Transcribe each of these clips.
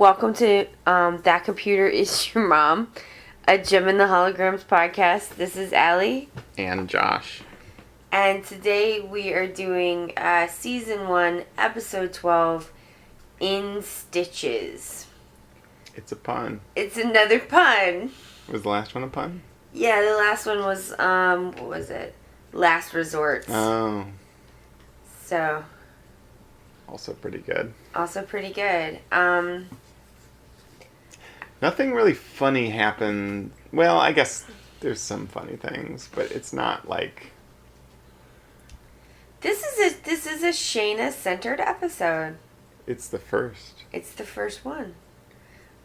welcome to That Computer Is Your Mom, a Gem in the Holograms podcast. This is Allie. And Josh. And today we are doing Season 1, Episode 12, In Stitches. It's a pun. It's another pun. Was the last one a pun? Yeah, the last one was, what was it? Last Resort. Oh. So. Also pretty good. Nothing really funny happened. Well, I guess there's some funny things, but it's not like... This is a Shayna-centered episode. It's the first. It's the first one.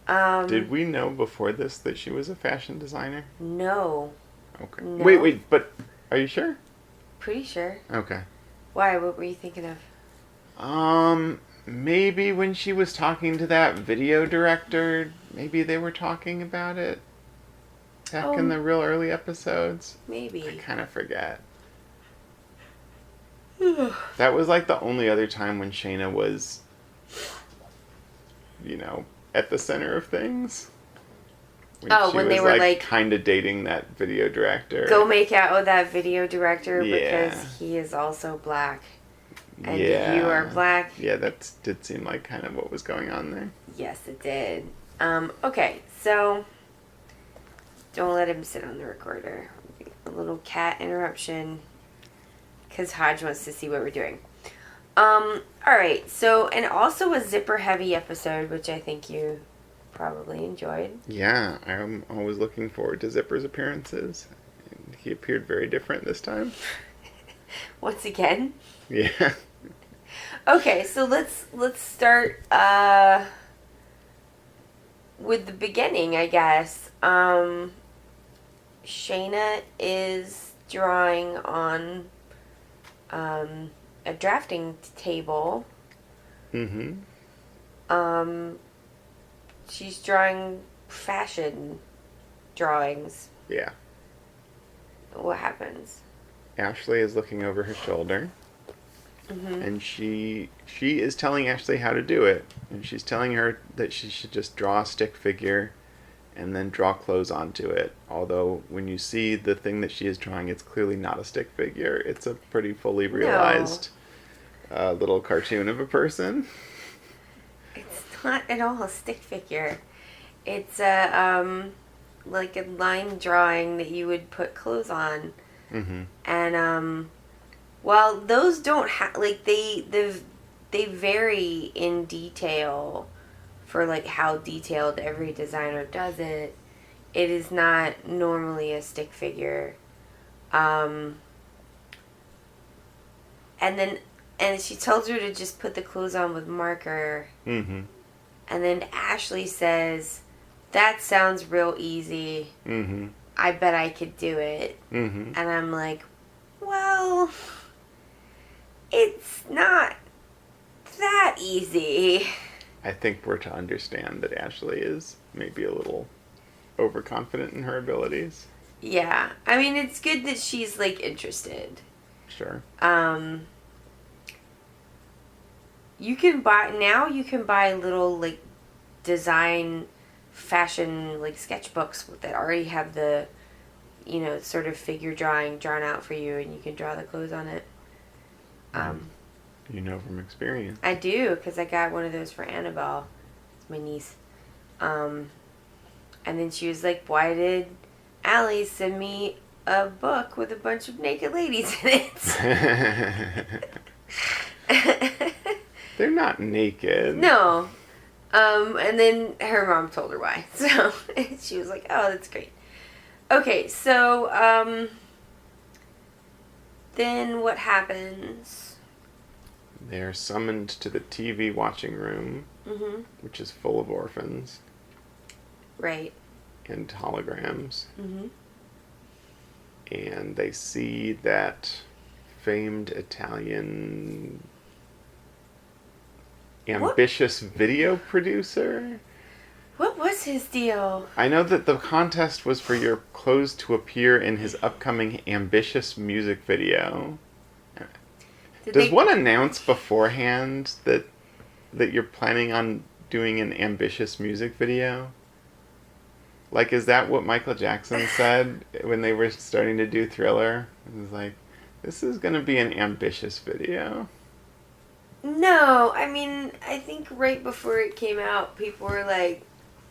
Did we know before this that she was a fashion designer? No. Okay. No. Wait, but are you sure? Pretty sure. Okay. Why? What were you thinking of? Maybe when she was talking to that video director, maybe they were talking about it back in the real early episodes. Maybe. I kind of forget. That was like the only other time when Shayna was, at the center of things. When they were like kind of dating that video director. Go make out with that video director Yeah. because he is also black. And yeah. you are black. Yeah, that did seem like kind of what was going on there. Yes, it did. Okay, so don't let him sit on the recorder. A little cat interruption because Hodge wants to see what we're doing. Alright, so, and also a zipper-heavy episode, which I think you probably enjoyed. Yeah, I'm always looking forward to Zipper's appearances. He appeared very different this time. Once again. Yeah. Okay, so let's start with the beginning, I guess. Shayna is drawing on a drafting table. Mm-hmm. She's drawing fashion drawings. Yeah. What happens? Ashley is looking over her shoulder. Mm-hmm. And she is telling Ashley how to do it. And she's telling her that she should just draw a stick figure and then draw clothes onto it. Although when you see the thing that she is drawing, it's clearly not a stick figure. It's a pretty fully realized little cartoon of a person. It's not at all a stick figure. It's a like a line drawing that you would put clothes on. Mm-hmm. And while those don't have, like, they vary in detail for, like, how detailed every designer does it. It is not normally a stick figure. And she tells her to just put the clothes on with marker. Mm-hmm. And then Ashley says, "That sounds real easy. Mm-hmm. I bet I could do it." Mm-hmm. And I'm like, well, it's not that easy. I think we're to understand that Ashley is maybe a little overconfident in her abilities. Yeah. I mean, it's good that she's, like, interested. Sure. You can buy little, like, design fashion, like, sketchbooks that already have the, sort of figure drawing drawn out for you, and you can draw the clothes on it. You know from experience. I do, because I got one of those for Annabelle. It's my niece. And then she was like, "Why did Allie send me a book with a bunch of naked ladies in it?" They're not naked. No. And then her mom told her why. So she was like, "Oh, that's great." Okay, so then what happens? They're summoned to the TV watching room, Mm-hmm. which is full of orphans. Right. And holograms. Mm-hmm. And they see that famed Italian ambitious video producer. What was his deal? I know that the contest was for your clothes to appear in his upcoming ambitious music video. Does one announce beforehand that you're planning on doing an ambitious music video? Like, is that what Michael Jackson said when they were starting to do Thriller? It was like, this is going to be an ambitious video. No, I mean, I think right before it came out, people were like,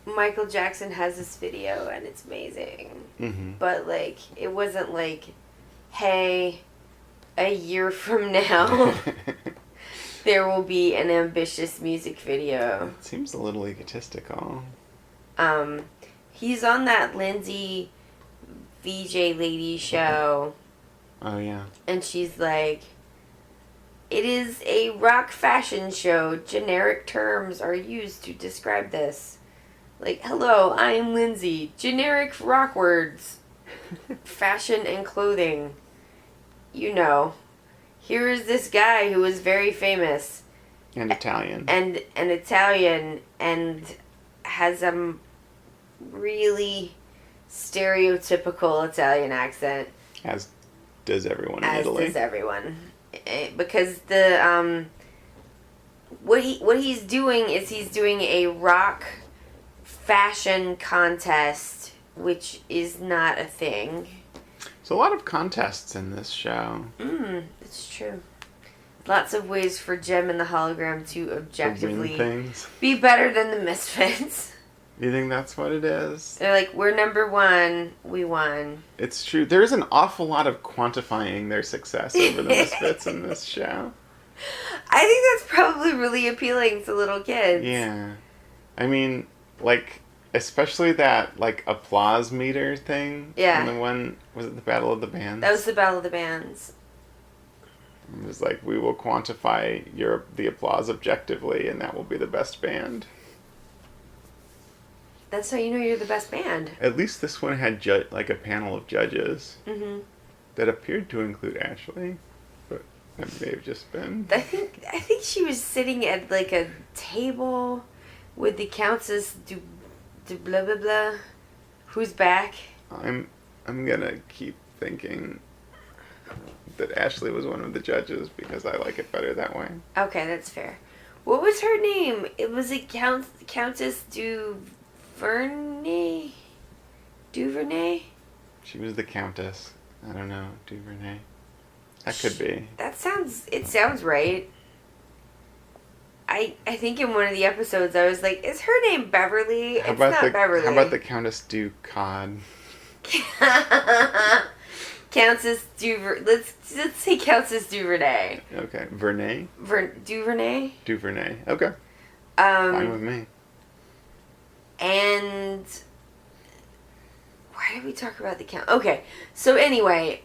Michael Jackson has this video and it's amazing. Mm-hmm. But, like, it wasn't like, hey, a year from now, there will be an ambitious music video. It seems a little egotistical. He's on that Lindsay VJ lady show. Oh, yeah. And she's like, it is a rock fashion show. Generic terms are used to describe this. Like, hello, I am Lindsay. Generic rock words. Fashion and clothing. You know. Here is this guy who is very famous. And Italian. And Italian. And has a really stereotypical Italian accent. As does everyone in Italy. As does everyone. Because the what he's doing is he's doing a rock fashion contest, which is not a thing. There's a lot of contests in this show. It's true. Lots of ways for Jem and the Hologram to objectively be better than the Misfits. You think that's what it is? They're like, we're number one, we won. It's true. There's an awful lot of quantifying their success over the Misfits in this show. I think that's probably really appealing to little kids. Yeah. I mean, like, especially that, like, applause meter thing. Yeah. And the one, was it the Battle of the Bands? That was the Battle of the Bands. It was like, we will quantify the applause objectively, and that will be the best band. That's how you know you're the best band. At least this one had like a panel of judges that appeared to include Ashley, but that may have just been. I think she was sitting at like a table with the Countess du blah blah blah, who's back. I'm gonna keep thinking that Ashley was one of the judges because I like it better that way. Okay, that's fair. What was her name? It was a Countess Duvernay? She was the Countess. I don't know. Duvernay. That could be. It sounds right. I think in one of the episodes I was like, is her name Beverly? It's not Beverly. How about the Countess Du Cod? Countess let's say Countess Duvernay. Okay. Vernay? Duvernay? Duvernay. Okay. Fine with me. And why did we talk about the count? Okay, so anyway,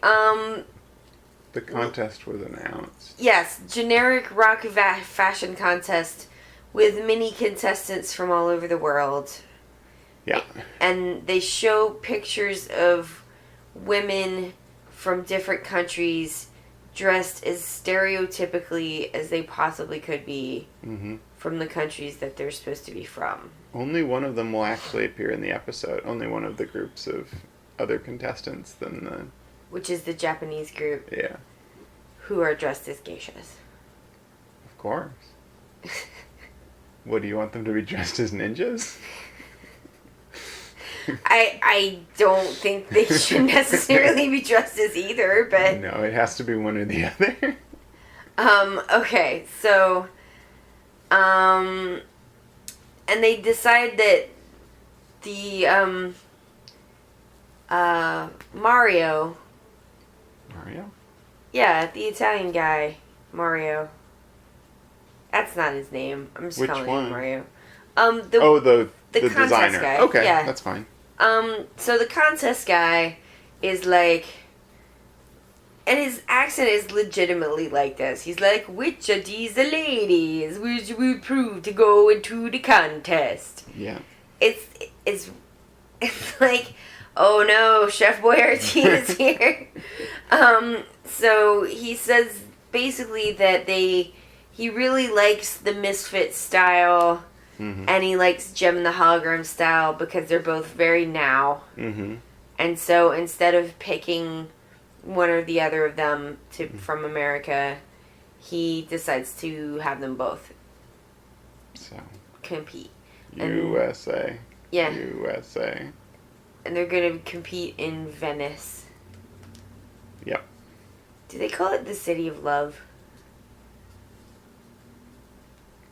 the contest was announced. Yes, generic rock fashion contest with many contestants from all over the world. Yeah. And they show pictures of women from different countries dressed as stereotypically as they possibly could be from the countries that they're supposed to be from. Only one of them will actually appear in the episode. Only one of the groups of other contestants than the... Which is the Japanese group. Yeah. Who are dressed as geishas. Of course. What, do you want them to be dressed as ninjas? I don't think they should necessarily be dressed as either, but... No, it has to be one or the other. Okay, so... And they decide that the, Mario... Mario? Yeah, the Italian guy, Mario. That's not his name. I'm just calling him Mario. The contest designer. guy. Okay, yeah. That's fine. So the contest guy is like... And his accent is legitimately like this. He's like, which of these the ladies would you prove to go into the contest? Yeah. It's like, oh no, Chef Boyardee is here. So he says basically that he really likes the Misfit style, and he likes Jem and the Hologram style because they're both very now. And so instead of picking one or the other of them from America, he decides to have them both. So compete. USA. Yeah. USA. And they're going to compete in Venice. Yep. Do they call it the City of Love?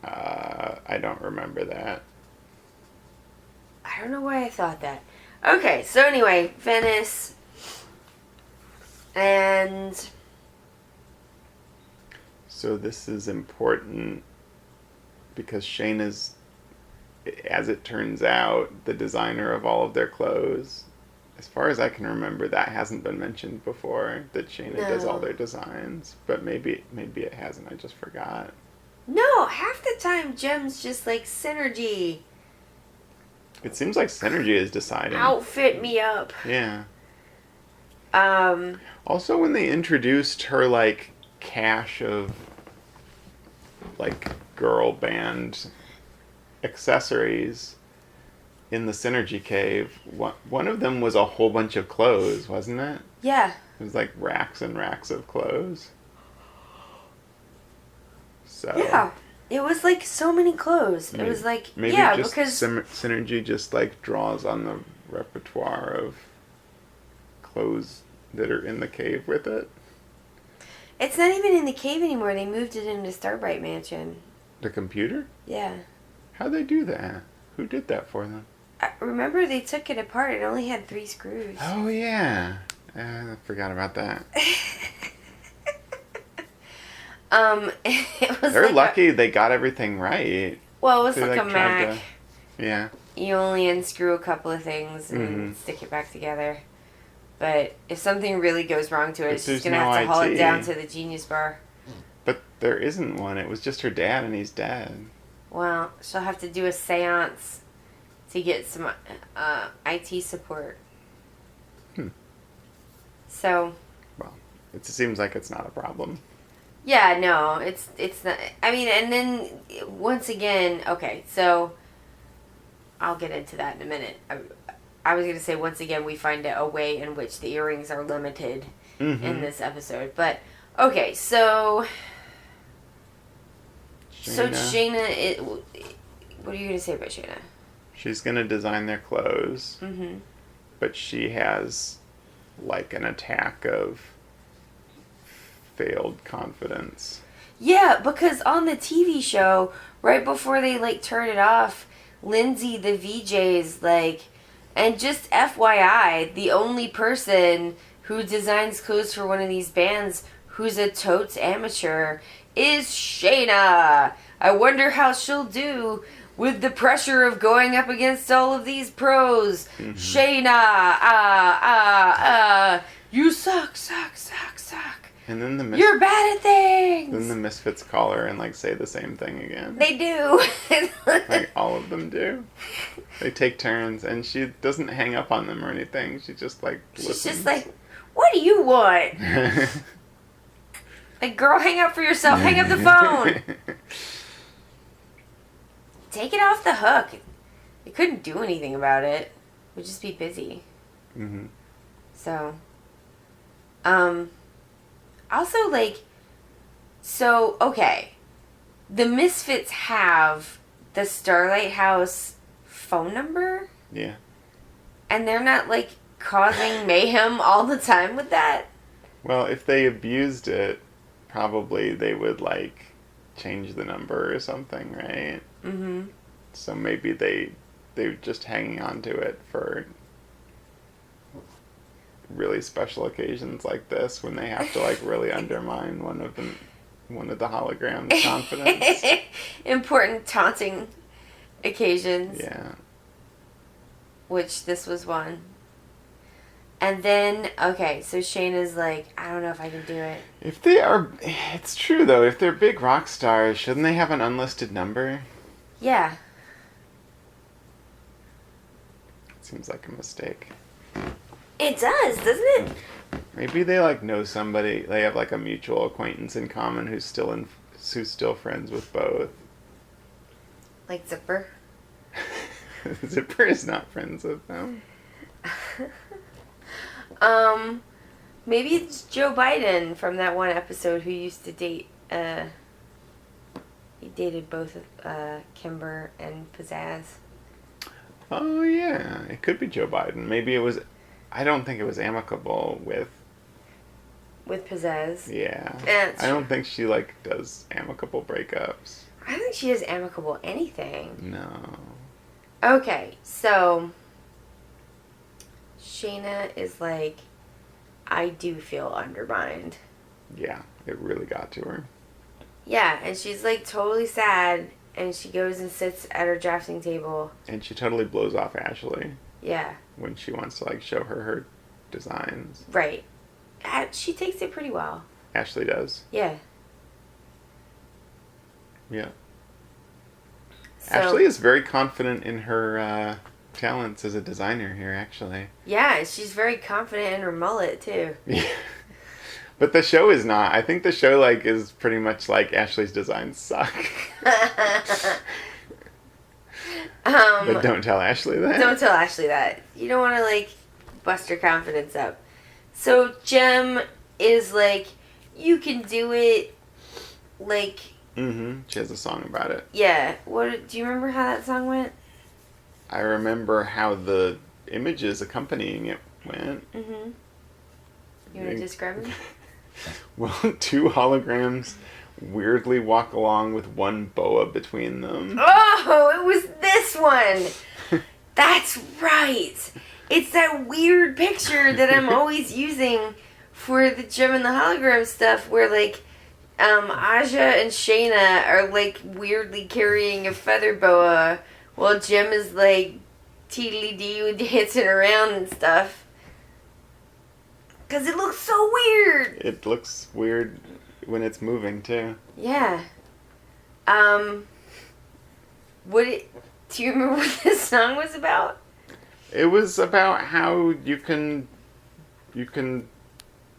I don't remember that. I don't know why I thought that. Okay, so anyway, Venice. And... So this is important because Shayna's, as it turns out, the designer of all of their clothes. As far as I can remember, that hasn't been mentioned before, that Shayna does all their designs. But maybe it hasn't, I just forgot. No, half the time Jem's just like, Synergy. It seems like Synergy is deciding. Outfit me up. Yeah. Also, when they introduced her, like, cache of, like, girl band accessories in the Synergy Cave, one of them was a whole bunch of clothes, wasn't it? Yeah. It was like racks and racks of clothes. So Yeah. It was like so many clothes. It was like, maybe yeah, just because... Synergy just like draws on the repertoire of clothes that are in the cave with it. It's not even in the cave anymore. They moved it into Starbright Mansion. The computer? Yeah. How'd they do that? Who did that for them? Remember, they took it apart. It only had 3 screws. Oh, yeah. I forgot about that. It was They're like lucky they got everything right. Well, it was They, like a tried Mac. Yeah. You only unscrew a couple of things and stick it back together. But if something really goes wrong to it, she's going to have to haul it down to the Genius Bar. But there isn't one. It was just her dad, and he's dead. Well, she'll have to do a seance to get some IT support. So... Well, it seems like it's not a problem. Yeah, no, it's not. I mean, and then once again, okay, so I'll get into that in a minute. I was going to say once again we find a way in which the earrings are limited in this episode, but okay, so Shayna, what are you going to say about Shayna? She's going to design their clothes, but she has like an attack of failed confidence. Yeah, because on the TV show, right before they like turn it off, Lindsay the VJ's like, and just FYI, the only person who designs clothes for one of these bands who's a totes amateur is Shayna. I wonder how she'll do with the pressure of going up against all of these pros. Shayna, you suck. And then You're bad at things. Then the Misfits call her and like say the same thing again. They do. Like all of them do. They take turns, and she doesn't hang up on them or anything. She just like listens. She's just like, what do you want? Like, girl, hang up for yourself. Hang up the phone. Take it off the hook. You couldn't do anything about it. We'd just be busy. So, also, like, so, okay. The Misfits have the Starlight House phone number? Yeah. And they're not, like, causing mayhem all the time with that? Well, if they abused it, probably they would, like, change the number or something, right? So maybe they're just hanging on to it for really special occasions like this when they have to like really undermine one of the holograms' confidence. Important taunting occasions. Yeah. Which this was one. And then, okay, so Shayna's like, I don't know if I can do it. If they are, it's true though, if they're big rock stars, shouldn't they have an unlisted number? Yeah. It seems like a mistake. It does, doesn't it? Maybe they like know somebody. They have like a mutual acquaintance in common who's still friends with both. Like Zipper. Zipper is not friends with them. Maybe it's Joe Biden from that one episode who used to date He dated both Kimber and Pizzazz. Oh, yeah. It could be Joe Biden. Maybe it was... I don't think it was amicable with... With Pizzazz. Yeah. That's I don't true. think she, like, does amicable breakups. I don't think she does amicable anything. No. Okay, so... Shayna is like, I do feel undermined. Yeah, it really got to her. Yeah, and she's like totally sad, and she goes and sits at her drafting table. And she totally blows off Ashley Yeah, when she wants to, like, show her designs. right. She takes it pretty well. Ashley does. Yeah. Yeah. So, Ashley is very confident in her talents as a designer here, actually. yeah, she's very confident in her mullet, too. Yeah. But the show is not. I think the show, like, is pretty much like Ashley's designs suck. But don't tell Ashley that. Don't tell Ashley that. You don't want to, like, bust her confidence up. So, Jem is like, you can do it, like... Mm-hmm. She has a song about it. Yeah. Do you remember how that song went? I remember how the images accompanying it went. Mm-hmm. You want to describe them? Well, two holograms weirdly walk along with one boa between them. Oh, it was this one. That's right. It's that weird picture that I'm always using for the Gem and the Hologram stuff where, like, Aja and Shayna are, like, weirdly carrying a feather boa while Gem is, like, teedly-dee dancing around and stuff. Because it looks so weird. It looks weird when it's moving, too. Yeah. Do you remember what this song was about? It was about how you can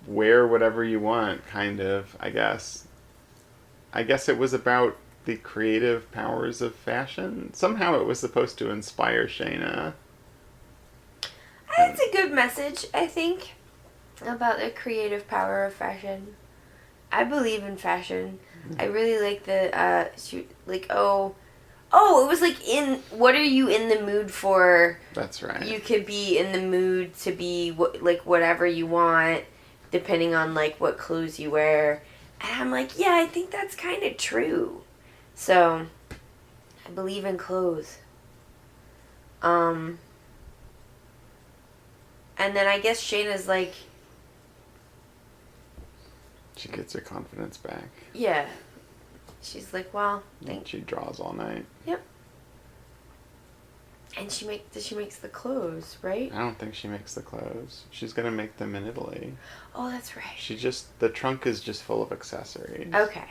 wear whatever you want, kind of, I guess. I guess it was about the creative powers of fashion. Somehow it was supposed to inspire Shayna. That's a good message, I think, about the creative power of fashion. I believe in fashion. I really like the, it was like what are you in the mood for? That's right. You could be in the mood to be, whatever you want, depending on, like, what clothes you wear. And I'm like, yeah, I think that's kind of true. So, I believe in clothes. And then I guess Shayna's like... She gets her confidence back. Yeah. She's like, well, And she draws all night. Yep. And she makes the clothes, right? I don't think she makes the clothes. She's gonna make them in Italy. Oh, that's right. The trunk is just full of accessories. Okay.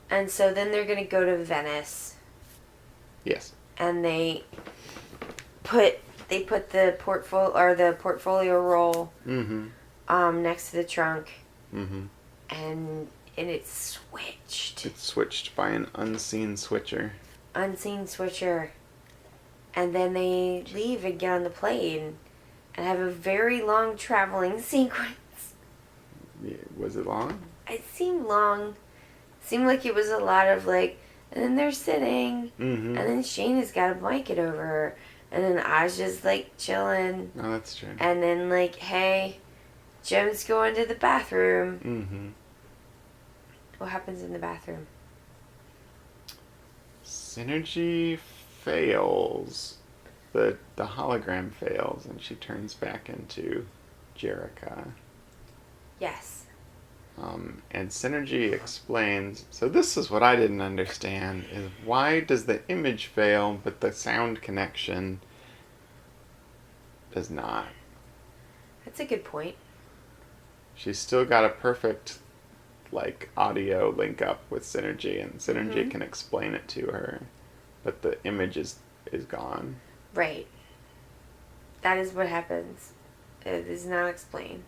And so then they're gonna go to Venice. Yes. And they put the portfolio roll next to the trunk. Mm-hmm. And it's switched. It's switched by an unseen switcher. Unseen switcher. And then they leave and get on the plane and have a very long traveling sequence. Yeah, was it long? It seemed long. Seemed like it was a lot of, like, and then they're sitting, Mm-hmm. and then Shayna's got a blanket over her, and then Aja's, like, chilling. Oh, that's true. And then, like, hey, Jem's going to the bathroom. Mm-hmm. What happens in the bathroom? Synergy fails. The hologram fails, and she turns back into Jerica. Yes. And Synergy explains, so this is what I didn't understand, is why does the image fail, but the sound connection does not? That's a good point. She's still got a perfect, like, audio link up with Synergy, and Synergy can explain it to her, but the image is gone. Right. That is what happens. It is not explained.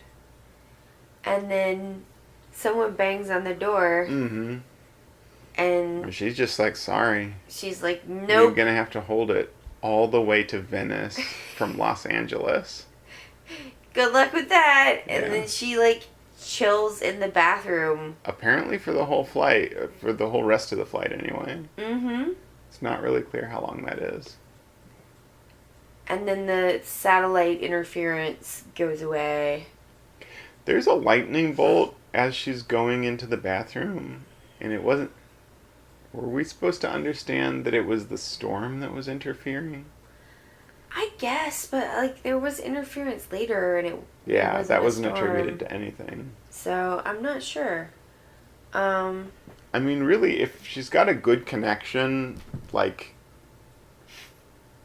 And then someone bangs on the door, Mm-hmm. and She's just like, sorry. she's like, You're nope. gonna have to hold it all the way to Venice from Los Angeles. Good luck with that. And Yeah. then she, like, chills in the bathroom. Apparently for the whole flight, for the whole rest of the flight anyway. Mm-hmm. It's not really clear how long that is. And then the satellite interference goes away. There's a lightning bolt as she's going into the bathroom, and it wasn't... Were we supposed to understand that it was the storm that was interfering? I guess, but like there was interference later, and Yeah, it that wasn't wasn't a storm. attributed to anything. So I'm not sure. I mean, really, if she's got a good connection, like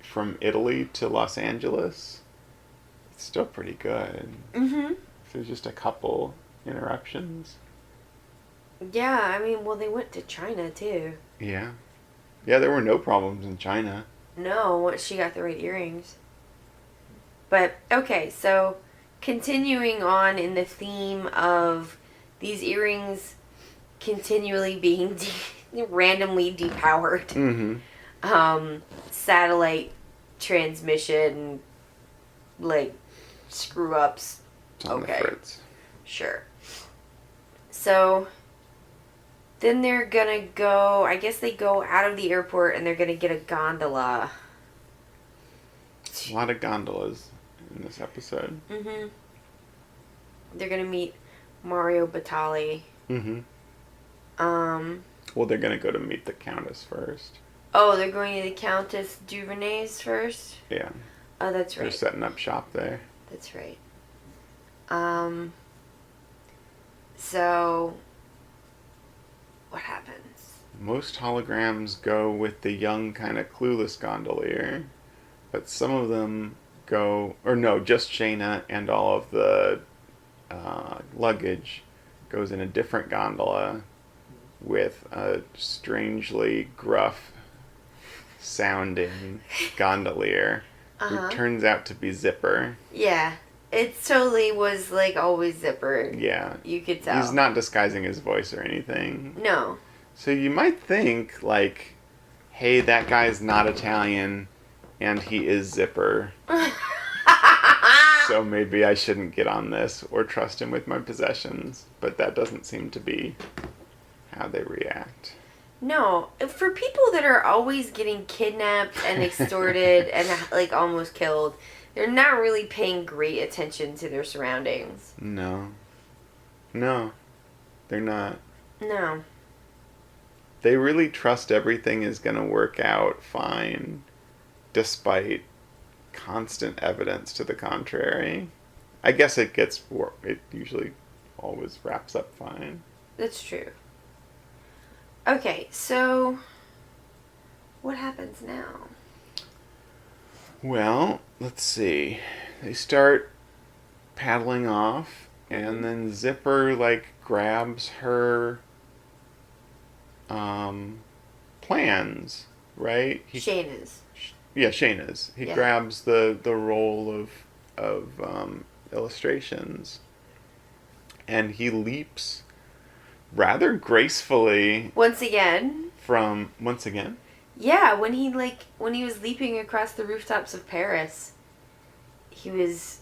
from Italy to Los Angeles, it's still pretty good. Mm-hmm. If there's just a couple interruptions. Yeah, I mean, well, they went to China too. Yeah. Yeah, there were no problems in China. No, once she got the right earrings. But, okay, so continuing on in the theme of these earrings continually being randomly depowered. Mm-hmm. Satellite transmission, like, screw-ups. It's on the fritz. Sure. So, then they're gonna go, I guess they go out of the airport and they're gonna get a gondola. A lot of gondolas in this episode. Mm-hmm. They're gonna meet Mario Batali. Mm-hmm. Well, they're gonna go to meet the Countess first. Oh, they're going to the Countess Duvernay's first? Yeah. Oh, that's right. They're setting up shop there. That's right. So, what happens? Most holograms go with the young, kind of clueless gondolier, but some of them go, or no, just Shayna and all of the luggage goes in a different gondola with a strangely gruff sounding gondolier who turns out to be Zipper. Yeah. It totally was like always Zipper. Yeah. You could tell. He's not disguising his voice or anything. No. So you might think, like, hey, that guy's not Italian and he is Zipper. So maybe I shouldn't get on this or trust him with my possessions. But that doesn't seem to be how they react. No. For people that are always getting kidnapped and extorted and like almost killed, they're not really paying great attention to their surroundings. No. No. They're not. No. They really trust everything is going to work out fine, despite constant evidence to the contrary. I guess it usually always wraps up fine. That's true. Okay, so what happens now? Well, let's see. They start paddling off, and then Zipper, like, grabs her plans, right? Shayna's. Yeah, Shayna's. He grabs the roll of illustrations, and he leaps rather gracefully Once again. Once again? Yeah, when he was leaping across the rooftops of Paris, he was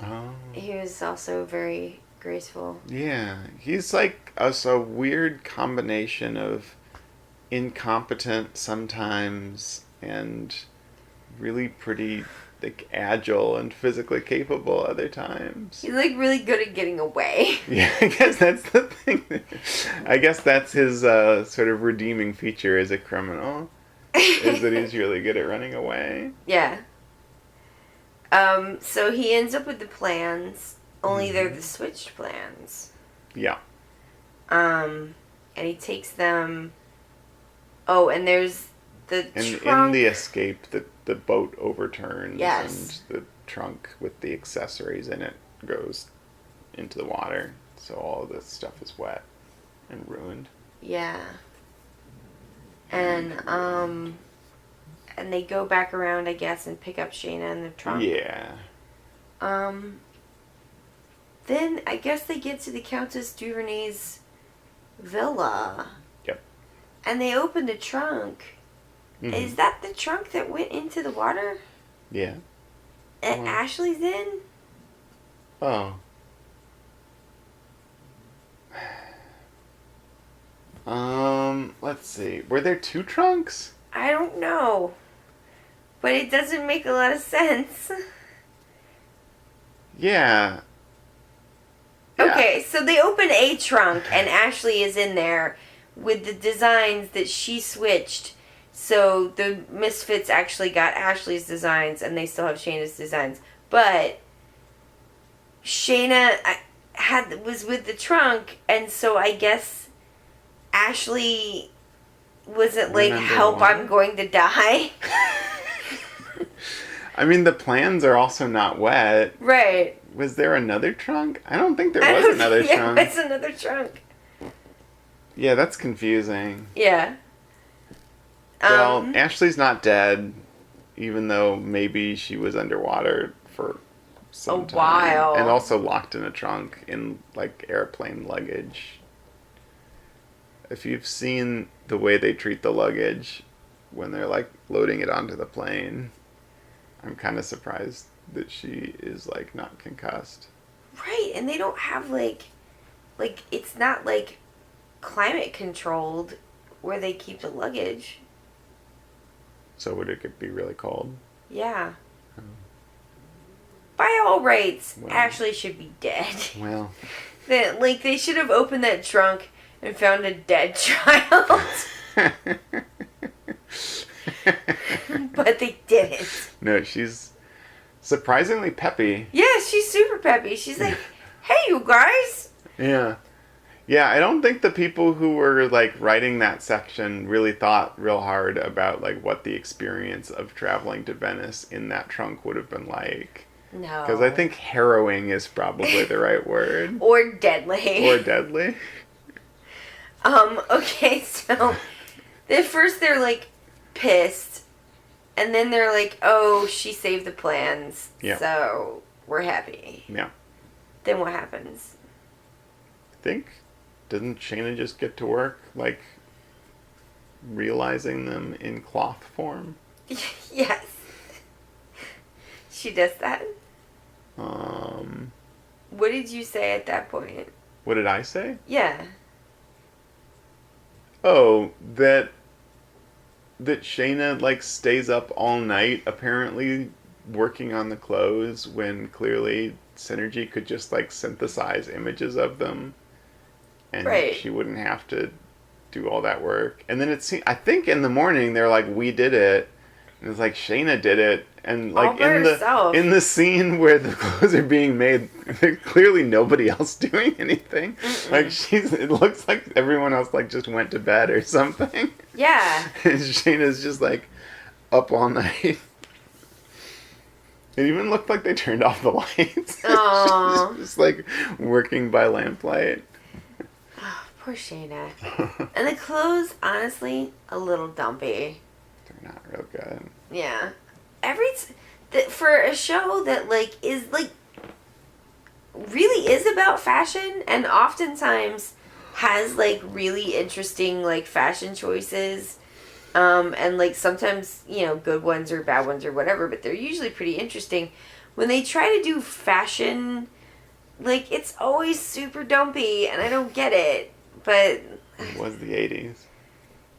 also very graceful. Yeah, he's like a weird combination of incompetent sometimes and really pretty like agile and physically capable other times. He's like really good at getting away. Yeah, I guess that's the thing. I guess that's his sort of redeeming feature as a criminal, is that he's really good at running away. Yeah. So he ends up with the plans, only they're the switched plans. Yeah. And he takes them. Oh, and there's the and trunk. in the escape, the boat overturns, Yes. and the trunk with the accessories in it goes into the water, so all of this stuff is wet and ruined. Yeah. And they go back around, I guess, and pick up Shayna in the trunk. Yeah. Then I guess they get to the Countess Duvernay's villa. Yep. And they open the trunk. Mm-hmm. Is that the trunk that went into the water? Yeah. And Ashley's in? Oh. Let's see. Were there 2 trunks? I don't know. But it doesn't make a lot of sense. Yeah. Okay, so they open a trunk and Ashley is in there with the designs that she switched. So the Misfits actually got Ashley's designs and they still have Shayna's designs. But Shayna was with the trunk, and so I guess Ashley wasn't like, help, I'm going to die. I mean, the plans are also not wet. Right. Was there another trunk? I don't think there was another trunk. There was another trunk. Yeah, that's confusing. Yeah. Well, Ashley's not dead, even though maybe she was underwater for some time. While. And also locked in a trunk in, like, airplane luggage. If you've seen the way they treat the luggage when they're, like, loading it onto the plane, I'm kind of surprised that she is, like, not concussed. Right, and they don't have, like, it's not, like, climate controlled where they keep the luggage. So would it be really cold? Yeah. Oh. By all rights, well, Ashley should be dead. Well. They should have opened that trunk and found a dead child. But they didn't. No, she's surprisingly peppy. Yeah, she's super peppy. She's like, hey, you guys. Yeah. Yeah, I don't think the people who were, like, writing that section really thought real hard about, like, what the experience of traveling to Venice in that trunk would have been like. No. Because I think harrowing is probably the right word. Or deadly. Or deadly. Okay, so at first they're, like, pissed. And then they're like, oh, she saved the plans. Yeah. So we're happy. Yeah. Then what happens? I think, didn't Shayna just get to work, like, realizing them in cloth form? Yes. She does that? What did you say at that point? What did I say? Yeah. Oh, that Shayna, like, stays up all night, apparently, working on the clothes, when clearly Synergy could just, like, synthesize images of them. And right. She wouldn't have to do all that work. And then I think in the morning, they're like, we did it. And it's like, Shayna did it. And, like, in the scene where the clothes are being made, there's clearly nobody else doing anything. Mm-mm. Like, it looks like everyone else, like, just went to bed or something. Yeah. And Shayna's just, like, up all night. It even looked like they turned off the lights. Aww. Just, like, working by lamplight. Oh, poor Shayna. And the clothes, honestly, a little dumpy. They're not real good. Yeah. For a show that, like, is, like, really is about fashion and oftentimes has, like, really interesting, like, fashion choices, and, like, sometimes, you know, good ones or bad ones or whatever, but they're usually pretty interesting. When they try to do fashion, like, it's always super dumpy, and I don't get it, but... It was the 80s.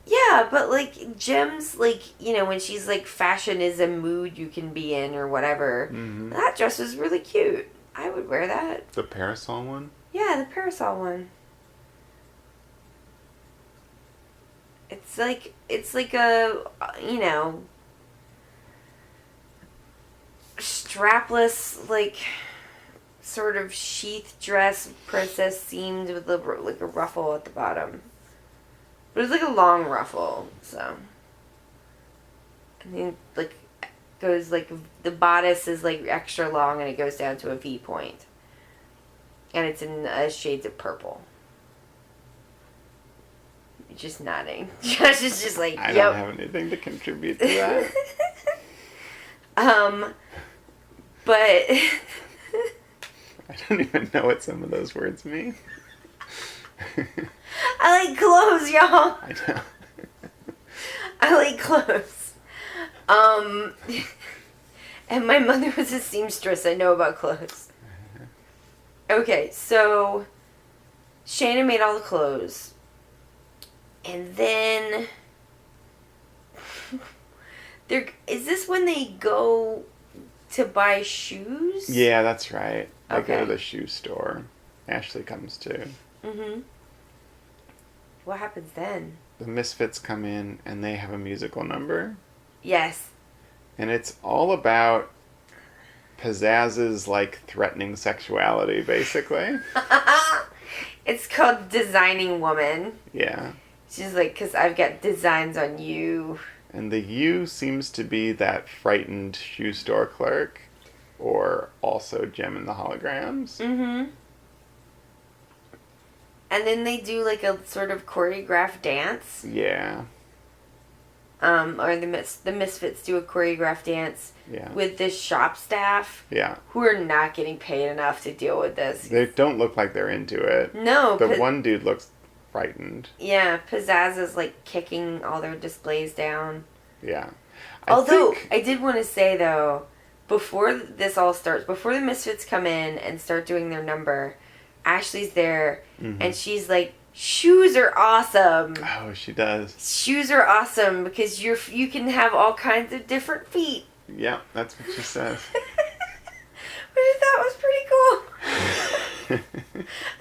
Yeah, but, like, Jem's, like, you know, when she's, like, fashion is a mood you can be in or whatever, mm-hmm. That dress was really cute. I would wear that. The parasol one? Yeah, the parasol one. It's like a, you know, strapless, like, sort of sheath dress, princess seamed with, like, a ruffle at the bottom. But it's like a long ruffle, so. I mean, like, goes, like, the bodice is, like, extra long and it goes down to a V point. And it's in shades of purple. You're just nodding. Josh is just like, I don't have anything to contribute to that. But. I don't even know what some of those words mean. I like clothes, y'all. I know. I like clothes. And my mother was a seamstress. I know about clothes. Okay, so Shayna made all the clothes. And then is this when they go to buy shoes? Yeah, that's right. They Okay. go to the shoe store. Ashley comes too. Mm-hmm. What happens then? The Misfits come in and they have a musical number. Yes. And it's all about Pizzazz's, like, threatening sexuality, basically. It's called Designing Woman. Yeah. She's like, because I've got designs on you. And the you seems to be that frightened shoe store clerk, or also Gem and the Holograms. Mm-hmm. And then they do like a sort of choreographed dance. Yeah. Or the Misfits do a choreographed dance Yeah. with this shop staff. Yeah. Who are not getting paid enough to deal with this. They don't look like they're into it. No. The one dude looks frightened. Yeah, Pizzazz is like kicking all their displays down. Yeah. Although, I did want to say though, before this all starts, before the Misfits come in and start doing their number, Ashley's there, and she's like, shoes are awesome. Oh, she does. Shoes are awesome because you can have all kinds of different feet. Yeah, that's what she says. Which I thought was pretty cool.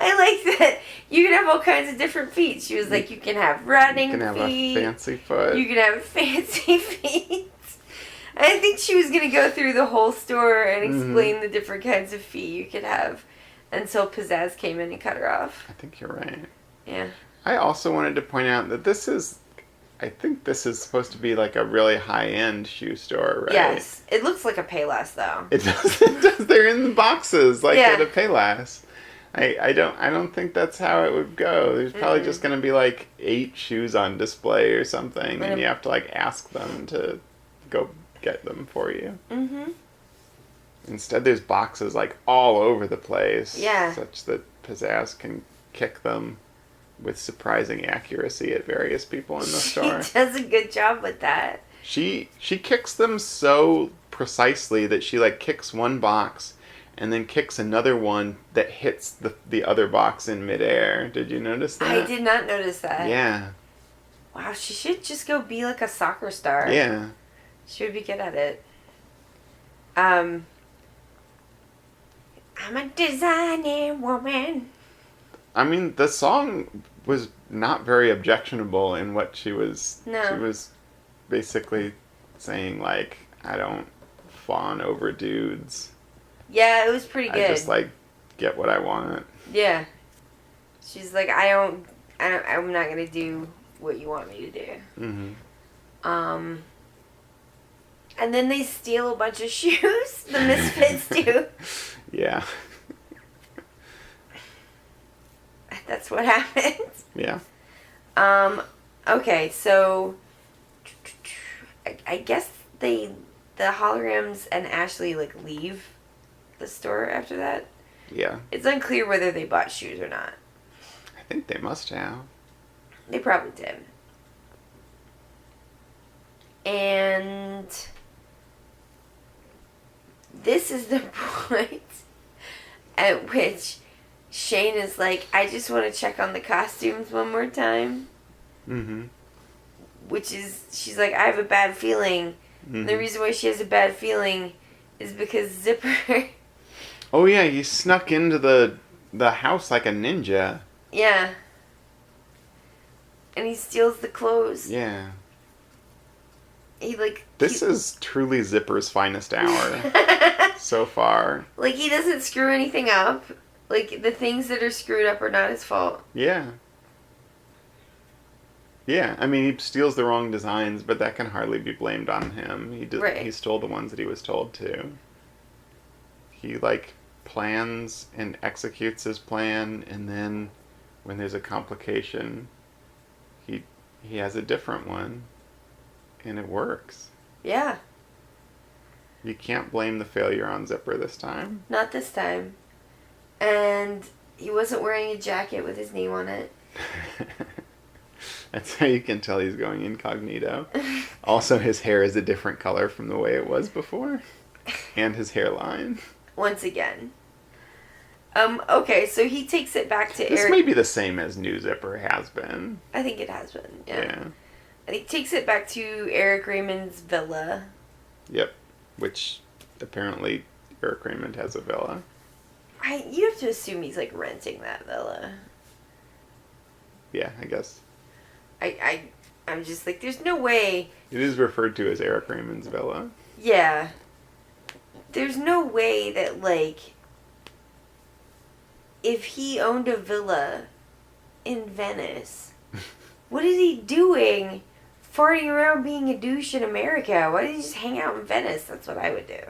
I like that. You can have all kinds of different feet. She was like, you can have running feet. You can have a fancy foot. You can have fancy feet. I think she was going to go through the whole store and explain the different kinds of feet you could have until Pizzazz came in and cut her off. I think you're right. Yeah. I also wanted to point out that I think this is supposed to be like a really high-end shoe store, right? Yes. It looks like a Payless, though. It does. It does. They're in boxes, like Yeah. at a Payless. I don't think that's how it would go. There's probably just going to be like 8 shoes on display or something, and you have to like ask them to go get them for you. Mm-hmm. Instead, there's boxes like all over the place, Yeah. such that Pizzazz can kick them with surprising accuracy at various people in the store. She does a good job with that. She kicks them so precisely that she like kicks one box and then kicks another one that hits the other box in midair. Did you notice that? I did not notice that. Yeah. Wow, she should just go be like a soccer star. Yeah. She would be good at it. I'm a designing woman. I mean, the song was not very objectionable in what she was. No. She was basically saying like, I don't fawn over dudes. Yeah, it was pretty good. I just like get what I want. Yeah. She's like, I'm not gonna do what you want me to do. Mm-hmm. And then they steal a bunch of shoes. The Misfits do. Yeah. That's what happens. Yeah. Okay, so I guess the Holograms and Ashley like leave the store after that. Yeah. It's unclear whether they bought shoes or not. I think they must have. They probably did. And this is the point at which Shane is like, I just want to check on the costumes one more time. Mm-hmm. Which is, she's like, I have a bad feeling. Mm-hmm. And the reason why she has a bad feeling is because Zipper... Oh yeah, he snuck into the house like a ninja. Yeah. And he steals the clothes. Yeah. He like... This is truly Zipper's finest hour so far. Like, he doesn't screw anything up. Like, the things that are screwed up are not his fault. Yeah. Yeah, I mean, he steals the wrong designs, but that can hardly be blamed on him. He stole the ones that he was told to. He, like, plans and executes his plan, and then when there's a complication, he has a different one, and it works. Yeah. You can't blame the failure on Zipper this time. Not this time. And he wasn't wearing a jacket with his name on it. That's how you can tell he's going incognito. Also, his hair is a different color from the way it was before. And his hairline. Once again. Okay, so he takes it back to This Eric. may be the same as New Zipper has been. I think it has been, yeah. Yeah. And he takes it back to Eric Raymond's villa. Yep. Which apparently Eric Raymond has a villa. You have to assume he's like renting that villa. Yeah, I guess. I'm just like, there's no way. It is referred to as Eric Raymond's villa. Yeah. There's no way that, like, if he owned a villa in Venice, what is he doing farting around being a douche in America? Why did he just hang out in Venice? That's what I would do.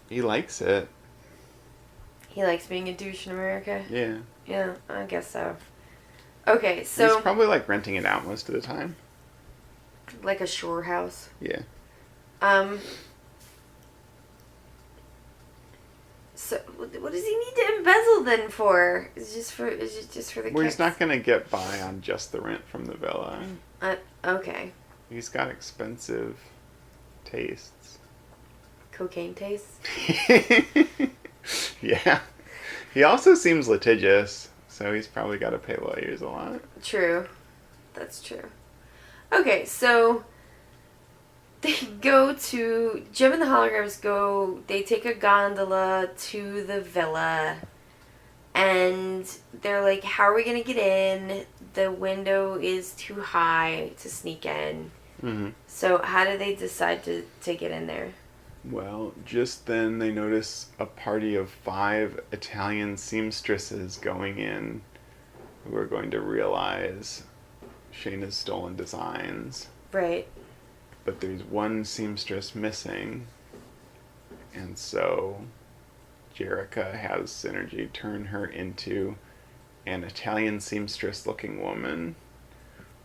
He likes it. He likes being a douche in America? Yeah. Yeah, I guess so. Okay, so... He's probably, like, renting it out most of the time. Like a shore house? Yeah. So, what does he need to embezzle then for? Is it just for the Well, he's kicks? not going to get by on just the rent from the villa. Okay. He's got expensive tastes. Cocaine taste? Yeah. He also seems litigious, so he's probably got to pay lawyers a lot. True. That's true. Okay, so they go to... Jim and the Holograms go... They take a gondola to the villa. And they're like, how are we going to get in? The window is too high to sneak in. Mm-hmm. So how do they decide to get in there? Well, just then they notice a party of 5 Italian seamstresses going in who are going to realize Shayna's stolen designs. Right. But there's one seamstress missing, and so Jerica has Synergy turn her into an Italian seamstress looking woman,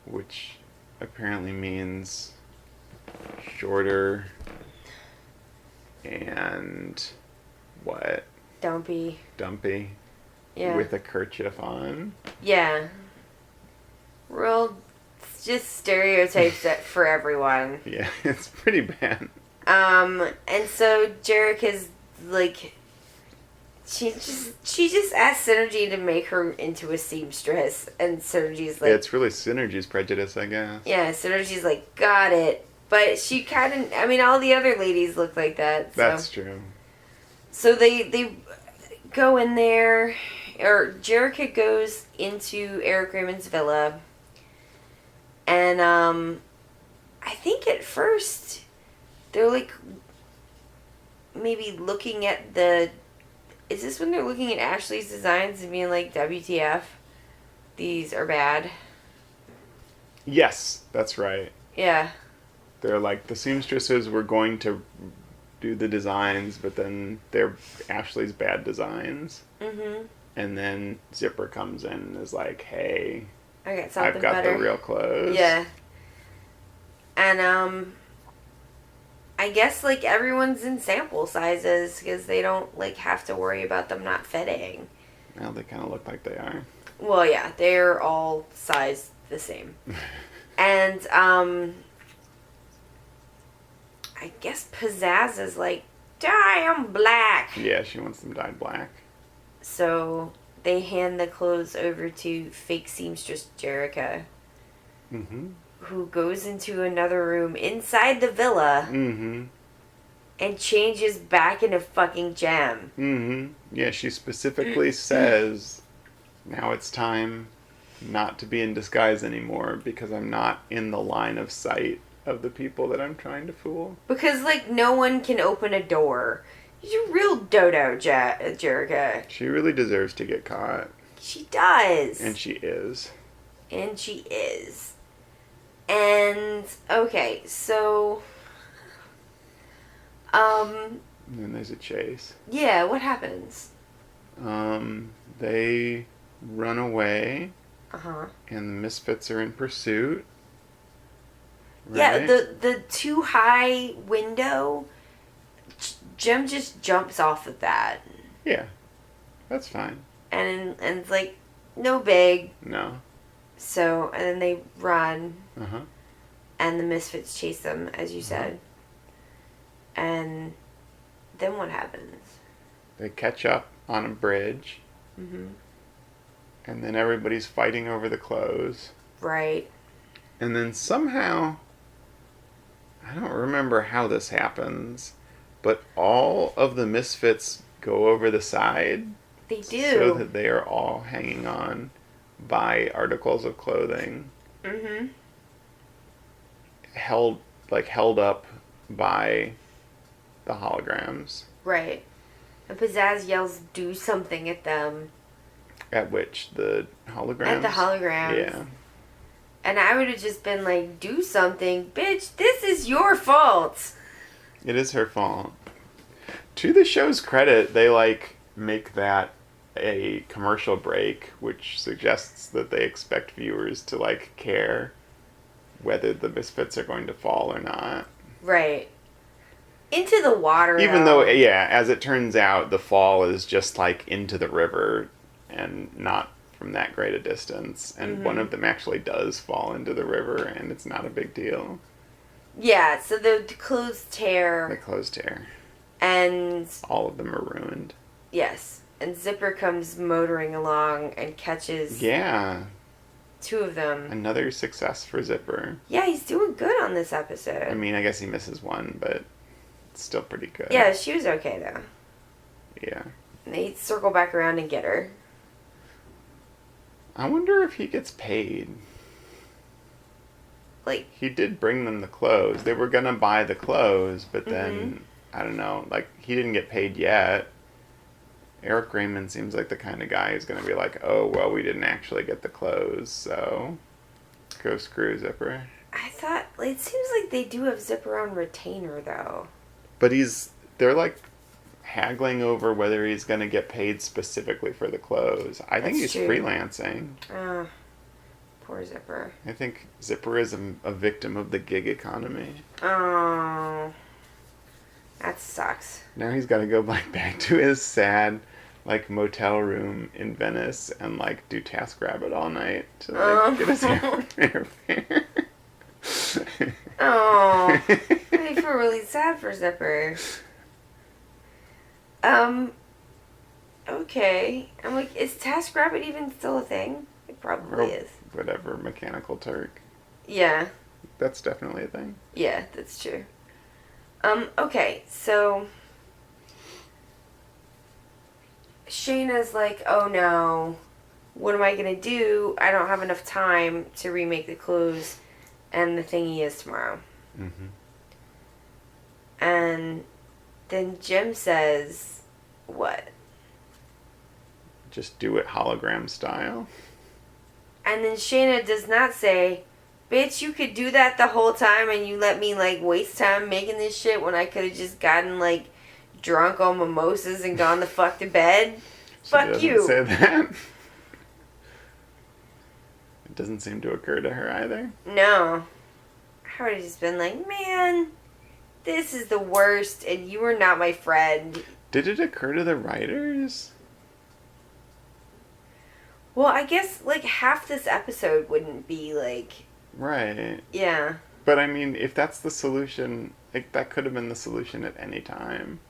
which apparently means shorter and what? Dumpy. Dumpy. Yeah. With a kerchief on. Yeah. Real, just stereotypes that for everyone. Yeah, it's pretty bad. And so Jarek is like, she just asked Synergy to make her into a seamstress, and Synergy's like, Yeah, it's really Synergy's prejudice, I guess. yeah, Synergy's like, got it. But she kind of, I mean, all the other ladies look like that. So. That's true. So they go in there, or Jerica goes into Eric Raymond's villa, and I think at first they're like maybe looking at the... Is this when they're looking at Ashley's designs and being like, WTF? These are bad. Yes, that's right. Yeah. They're like, the seamstresses were going to do the designs, but then they're Ashley's bad designs. Mm-hmm. And then Zipper comes in and is like, hey, I got something I've got better. the real clothes. Yeah. And, I guess, like, everyone's in sample sizes because they don't, like, have to worry about them not fitting. Well, they kind of look like they are. Well, yeah, they're all sized the same. And, I guess Pizzazz is like, dye 'em black. Yeah, she wants them dyed black. So they hand the clothes over to fake seamstress Jerica, Mm-hmm. who goes into another room inside the villa Mm-hmm. and changes back into fucking Gem. Mm-hmm. Yeah, she specifically says, now it's time not to be in disguise anymore because I'm not in the line of sight of the people that I'm trying to fool. Because, like, no one can open a door. You're a real dodo, Jerica. She really deserves to get caught. She does. And she is. And she is. And, okay, so... And then there's a chase. Yeah, what happens? They run away, Uh-huh. and the Misfits are in pursuit. Yeah, Right? the too high window, Jim just jumps off of that. Yeah, that's fine. And it's like, no big. No. So, and then they run, Uh-huh. and the Misfits chase them, as you said. And then what happens? They catch up on a bridge. Mm-hmm. And then everybody's fighting over the clothes. Right. And then somehow, I don't remember how this happens, but all of the misfits go over the side. They do. So that they are all hanging on by articles of clothing. Mm-hmm. Held up by the holograms. Right. And Pizzazz yells, "Do something" at them. At which the holograms? At the holograms. Yeah. And I would have just been like, "Do something, bitch, this is your fault." It is her fault. To the show's credit, they make that a commercial break, which suggests that they expect viewers to care whether the misfits are going to fall or not. Right. Into the water, Even though, yeah, as it turns out, the fall is just into the river and not from that great a distance. And one of them actually does fall into the river, and it's not a big deal. Yeah, so the clothes tear. The clothes tear. And all of them are ruined. Yes. And Zipper comes motoring along and catches two of them. Another success for Zipper. Yeah, he's doing good on this episode. I mean, I guess he misses one, but it's still pretty good. Yeah, she was okay, though. Yeah. And they circle back around and get her. I wonder if he gets paid. He did bring them the clothes. They were gonna buy the clothes, but then, I don't know, he didn't get paid yet. Eric Raymond seems like the kind of guy who's going to be like, oh, well, we didn't actually get the clothes, so go screw Zipper. I thought, it seems like they do have Zipper on retainer, though. But they're haggling over whether he's going to get paid specifically for the clothes. I think he's freelancing. Poor Zipper. I think Zipper is a victim of the gig economy. Oh. That sucks. Now he's got to go back to his sad, motel room in Venice and, do TaskRabbit all night to, get his airfare. Oh. I feel really sad for Zipper. Okay. I'm like, is TaskRabbit even still a thing? It probably is. Whatever, Mechanical Turk. Yeah. That's definitely a thing. Yeah, that's true. Okay, so Shayna's like, oh no, what am I gonna do? I don't have enough time to remake the clothes, and the thingy is tomorrow. Mm-hmm. And then Jim says, what? Just do it hologram style. And then Shayna does not say, bitch, you could do that the whole time and you let me, waste time making this shit when I could have just gotten, drunk on mimosas and gone the fuck to bed? Fuck you. Say that. It doesn't seem to occur to her either. No. I would have just been like, man, this is the worst and you are not my friend. Did it occur to the writers? Well, I guess, half this episode wouldn't be, Right. Yeah. But, I mean, if that's the solution, that could have been the solution at any time.